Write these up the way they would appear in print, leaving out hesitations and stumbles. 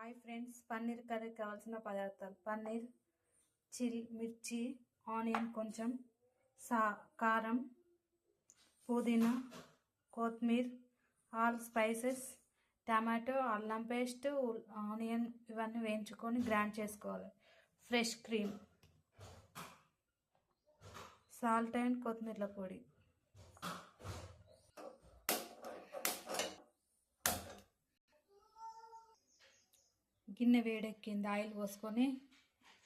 Hi friends, paneer కర్రీకి కావాల్సిన పదార్థాలు: పన్నీర్, మిర్చి, ఆనియన్ కొంచెం, కారం, పుదీనా, కొత్తిమీర, ఆల్ స్పైసెస్, టమాటో, అల్లం పేస్ట్, ఆనియన్ ఇవన్నీ వేయించుకొని గ్రైండ్ చేసుకోవాలి. ఫ్రెష్ క్రీమ్, సాల్ట్ అండ్ కొత్తిమీర పొడి. గిన్నె వేడెక్కింది, ఆయిల్ పోసుకొని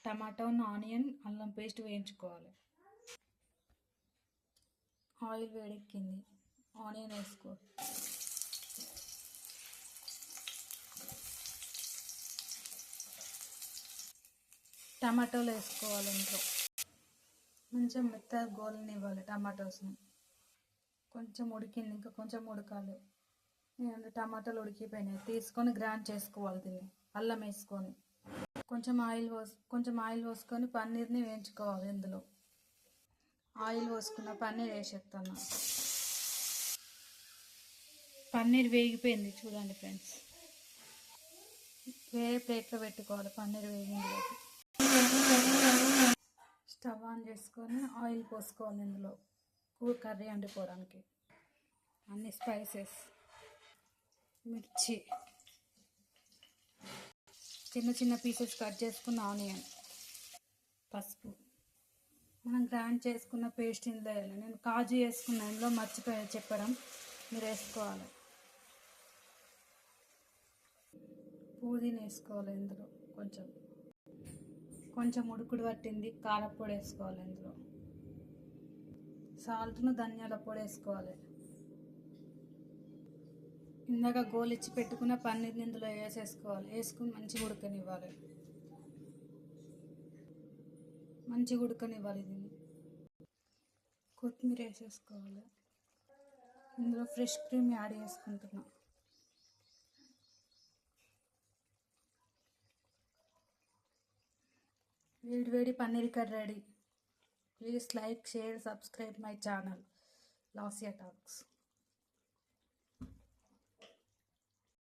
టమాటో, ఆనియన్, అల్లం పేస్ట్ వేయించుకోవాలి. ఆయిల్ వేడెక్కింది, ఆనియన్ వేసుకో, టమాటోలు వేసుకోవాలి. ఇంట్లో కొంచెం మెత్తగా గోలనివ్వాలి టమాటోస్ని. కొంచెం ఉడికింది, ఇంకా కొంచెం ఉడకాలి. టమాటాలు ఉడికిపోయినాయి, తీసుకొని గ్రైండ్ చేసుకోవాలి. దీన్ని అల్లం వేసుకొని కొంచెం ఆయిల్ పోసుకొని పన్నీర్ని వేయించుకోవాలి. ఇందులో ఆయిల్ పోసుకున్న పన్నీర్ వేసేస్తాను. పన్నీర్ వేగిపోయింది చూడండి ఫ్రెండ్స్. వేరే ప్లేట్లో పెట్టుకోవాలి. పన్నీర్ వేగింది. స్టవ్ ఆన్ చేసుకొని ఆయిల్ పోసుకోవాలి. ఇందులో కర్రీ వండుకోవడానికి అన్ని స్పైసెస్, మిర్చి, చిన్న చిన్న పీసెస్ కట్ చేసుకున్న ఆనియన్, పసుపు, మనం గ్రైండ్ చేసుకున్న పేస్ట్ ఇందులో వేయాలి. నేను కాజు వేసుకున్న, ఇందులో మర్చిపోయా చెప్పడం, మీరు వేసుకోవాలి. పుదీనా వేసుకోవాలి. ఇందులో కొంచెం ఉడుకుడు పట్టింది, కారపొడి వేసుకోవాలి. ఇందులో సాల్ట్ను, ధనియాల పొడి వేసుకోవాలి. ఇందాక గోలిచ్చి పెట్టుకున్న పన్నీర్ని ఇందులో వేసేసుకోవాలి. వేసుకుని మంచిగా ఉడకనివ్వాలి. దీన్ని కొత్తిమీర వేసేసుకోవాలి. ఇందులో ఫ్రెష్ క్రీమ్ యాడ్ చేసుకుంటున్నా. వేడి paneer curry ready. Please like, share, subscribe my channel Lasya talks.